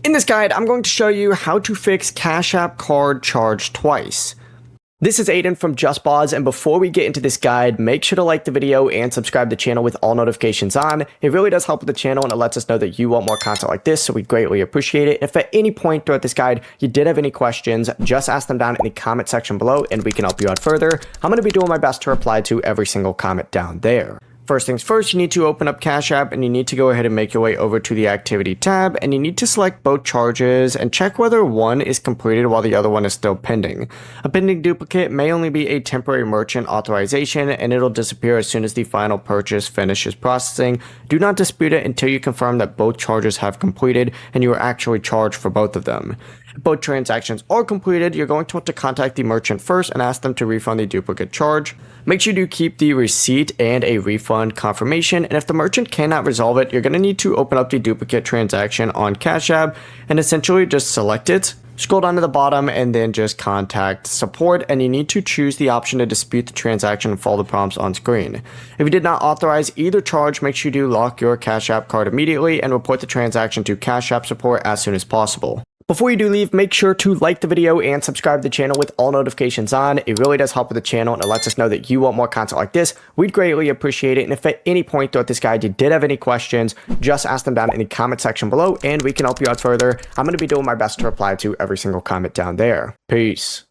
In this guide, I'm going to show you how to fix Cash App card charged twice. This is Aiden from JustBoz, and before we get into this guide, make sure to like the video and subscribe to the channel with all notifications on. It really does help with the channel and it lets us know that you want more content like this, so we greatly appreciate it. If at any point throughout this guide you did have any questions, just ask them down in the comment section below and we can help you out further. I'm going to be doing my best to reply to every single comment down there. First things first, you need to open up Cash App and you need to go ahead and make your way over to the Activity tab, and you need to select both charges and check whether one is completed while the other one is still pending. A pending duplicate may only be a temporary merchant authorization and it'll disappear as soon as the final purchase finishes processing. Do not dispute it until you confirm that both charges have completed and you are actually charged for both of them. If both transactions are completed, you're going to want to contact the merchant first and ask them to refund the duplicate charge. Make sure you keep the receipt and a refund confirmation, and if the merchant cannot resolve it, you're going to need to open up the duplicate transaction on Cash App and essentially just select it. Scroll down to the bottom and then just contact support, and you need to choose the option to dispute the transaction and follow the prompts on screen. If you did not authorize either charge, make sure you do lock your Cash App card immediately and report the transaction to Cash App support as soon as possible. Before you do leave, make sure to like the video and subscribe to the channel with all notifications on. It really does help with the channel and it lets us know that you want more content like this. We'd greatly appreciate it. And if at any point throughout this guide you did have any questions, just ask them down in the comment section below and we can help you out further. I'm going to be doing my best to reply to every single comment down there. Peace.